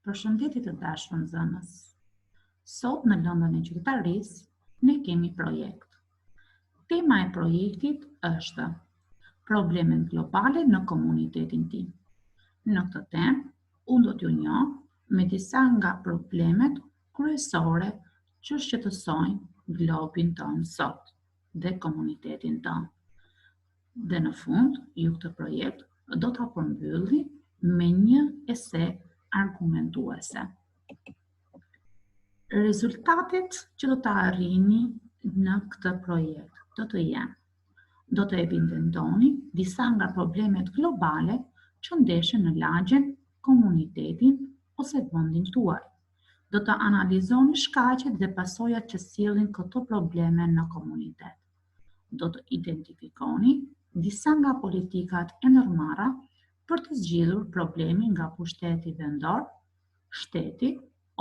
Përshëndetje të dashur nxënës. Sot në lëndën e qytetarisë ne kemi projekt. Tema e projektit është problemet globale në komunitetin tim. Në këtë temë, unë do t'ju njoh me disa nga problemet kryesore që shqetësojnë globin tonë sot dhe komunitetin tonë. Dhe në fund, ju këtë projekt do t'a përmbylli me një ese argumentuese. Rezultatet që do të arrini në këtë projekt do të jenë: do të evidentoni disa nga problemet globale që ndeshin në lagjen, komunitetin ose vendin tuaj. Do të analizoni shkaqet dhe pasojat që sjellin këto probleme në komunitet. Do të identifikoni disa nga politikat e ndërmarra për të zgjidhur problemin nga pushteti vendor, shteti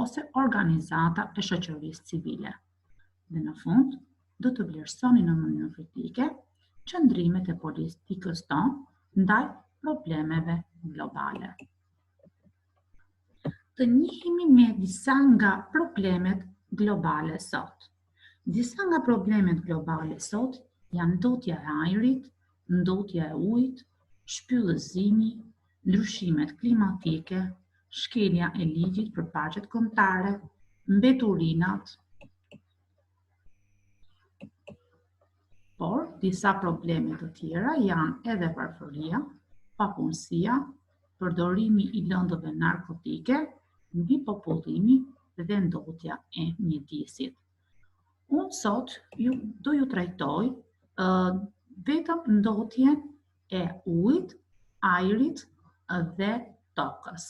ose organizata e shoqërisë civile. Dhe në fund, do të vlerësoni në mënyrë kritike qëndrimet e politikës tonë ndaj problemeve globale. Të njihemi me disa nga problemet globale sot. Disa nga problemet globale sot janë ndotja e ajrit, ndotja e ujit, shpyllëzimi, ndryshimet klimatike, shkelja e ligjit për paqet kombëtare, mbeturinat. Por, disa probleme të tjera janë edhe varfëria, papunësia, përdorimi i lëndëve narkotike, mbipopullimi dhe ndotja e mjedisit. Unë sot do ju trajtoj vetëm ndotjen e ujit, ajrit dhe tokës.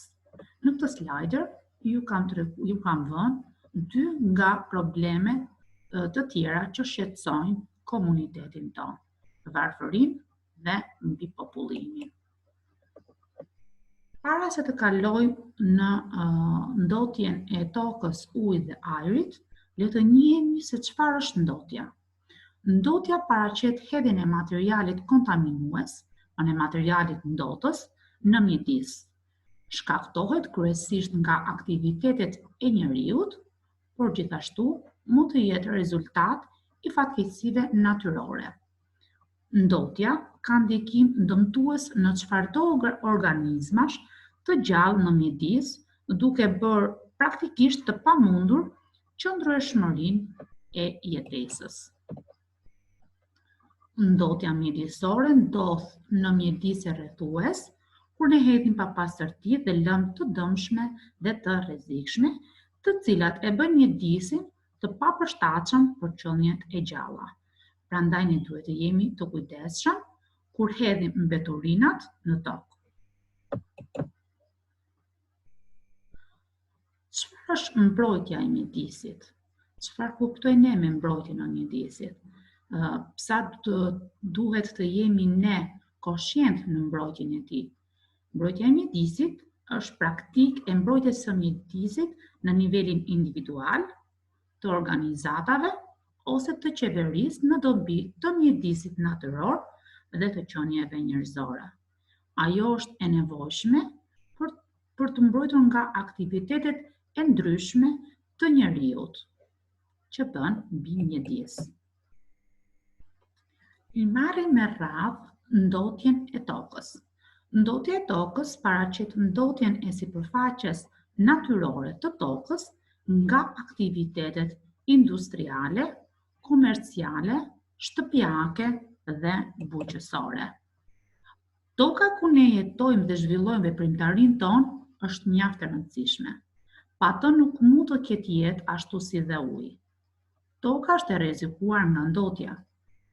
Në këtë slider ju kam vënë dy nga problemet të tjera që shqetësojnë komunitetin tonë: varfërinë dhe mbipopullimin. Para se të kaloj në ndotjen e tokës, ujit dhe ajrit, le të njihemi se çfarë është ndotja. Ndotja paraqet hedhjen e materialit kontaminues, e materialit ndotës, në mjedis. Shkaktohet kryesisht nga aktivitetet e njerëzit, por gjithashtu mund të jetë rezultat i fatkeqësive natyrore. Ndotja ka ndikim dëmtues në çfarëdo organizmash të gjallë në mjedis, duke bërë praktikisht të pamundur qëndrueshmërinë e jetesës. Ndotja mjedisore ndodh në mjedise rrethues, kur ne hedhim papastërti dhe lëndë të dëmshme dhe të rrezikshme, të cilat e bën mjedisin të papërshtatshëm për qenie e gjalla. Prandaj ne duhet të jemi të kujdesshëm kur hedhim mbeturinat në tokë. Çfarë është mbrojtja e mjedisit? Çfarë kuptojmë ne me mbrojtjen e mjedisit? Sa duhet të jemi ne koshient në mbrojtjen e tij? Mbrojtja e mjedisit është praktikë e mbrojtjes së mjedisit në nivelin individual, të organizatave ose të qeverisë në dobi të mjedisit natyror dhe të qenieve njerëzore. Ajo është e nevojshme për të mbrojtur nga aktivitetet e ndryshme të njerëzit që bën mbi mjedis. I marrim me radhë ndotjen e tokës. Ndotja e tokës paraqet ndotjen e sipërfaqes natyrore të tokës nga aktivitetet industriale, komerciale, shtëpiake dhe bujqësore. Toka ku ne jetojmë dhe zhvillojmë veprimtarinë tonë është mjaft e rëndësishme. Pa të nuk mund të ketë jetë ashtu si dhe uji. Toka është e rrezikuar nga ndotja.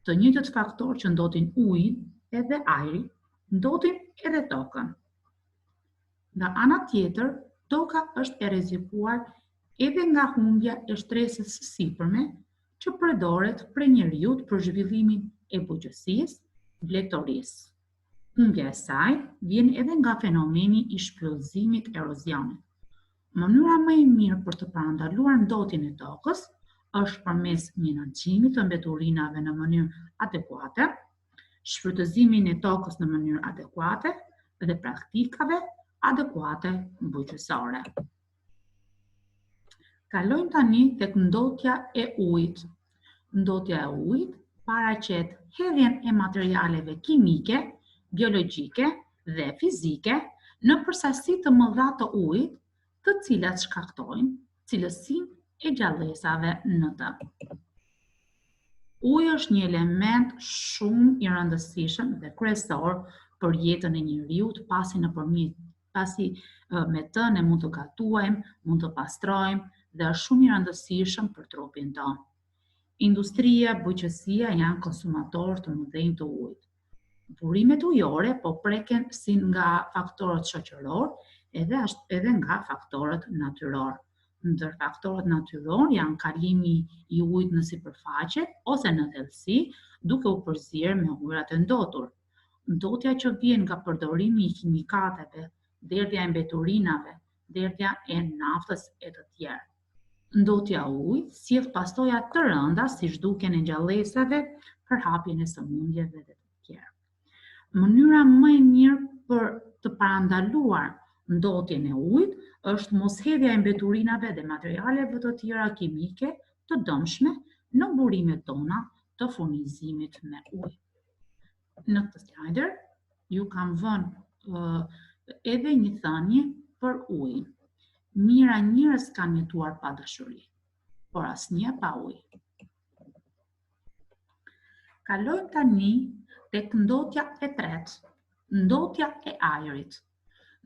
Të njëjtët faktorë që ndotin ujin edhe ajrin, ndotin edhe tokën. Nga ana tjetër, toka është e rrezikuar edhe nga humbja e shtresës së sipërme që përdoret prej njerëzit për zhvillimin e bujqësisë, blegtorisë. Humbja e saj vjen edhe nga fenomeni i shpyllëzimit erozionit. Mënyra më e mirë për të parandaluar ndotjen e tokës është përmes menaxhimit të mbeturinave në mënyrë adekuate, shfrytëzimin e tokës në mënyrë adekuate dhe praktikave adekuate bujqësore. Kalojmë tani tek ndotja e ujit. Ndotja e ujit paraqet hedhjen e materialeve kimike, biologjike dhe fizike në përsasi të mëdha të ujit, të cilat shkaktojnë cilësinë e gjallësave në të. Uji është një element shumë i rëndësishëm dhe kryesor për jetën e njeriut, pasi me të ne mund të gatuajmë, mund të pastrojmë dhe është shumë i rëndësishëm për trupin tonë. Industria, bujqësia janë konsumatorë të mëdhenj të ujit. Burimet ujore po preken si nga faktorët shoqëror edhe nga faktorët natyror. Ndër faktorët natyror janë kalimi i ujit në sipërfaqe ose në thellësi, duke u përzierë me ujërat e ndotur. Ndotja që vjen nga përdorimi i kimikateve, derdhja e mbeturinave, derdhja e naftës e të tjerë. Ndotja e ujit sjell pasoja të rënda si zhdukjen e gjallësave, përhapjen e sëmundjeve dhe të tjerë. Mënyra më e mirë për të parandaluar ndotjen e ujit është moshedhja e mbeturinave dhe materialeve të tjera kimike të dëmshme në burimet tona të furnizimit me ujë. Në këtë slajder ju kam vënë edhe një thënie për ujin. Mira njerëz kanë jetuar pa dashuri, por asnjë pa ujë. Kalojmë tani tek ndotja e tretë, ndotja e ajrit.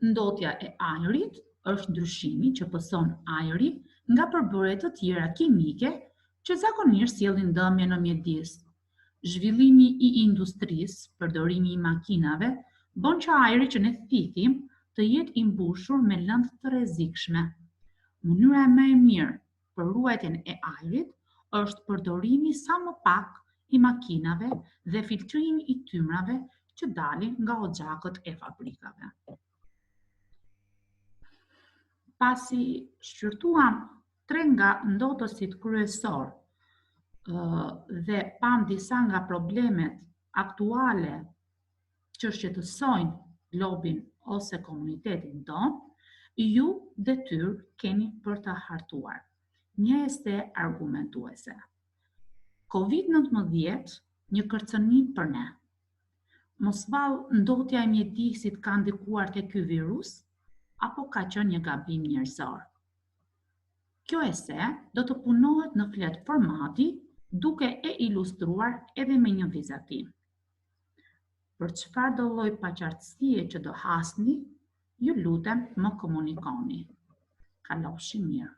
Ndotja e ajrit është ndryshimi që pëson ajri nga përbërje të tjera kimike që zakonisht sjellin dëmje në mjedis. Zhvillimi i industrisë, përdorimi i makinave, bën që ajri që ne thithim të jetë i mbushur me lëndë të rrezikshme. Mënyra më e mirë për ruajtjen e ajrit është përdorimi sa më pak i makinave dhe filtrimi i tymrave që dalin nga oxhakët e fabrikave. Pasi shqyrtuam 3 nga ndotësit kryesor dhe pam disa nga problemet aktuale që shqetësojnë globin ose komunitetin tonë, ju detyrë keni për të hartuar një esë argumentuese. COVID-19, një kërcënim për ne. Mos vallë ndotja e mjedisit ka ndikuar te ky virus, apo ka qenë një gabim njerëzor. Kjo esë do të punohet në flet formati, duke e ilustruar edhe me një vizatim. Për çfarë do lloj paqartësie që do hasni, ju lutem më komunikoni. Kalofshi mirë.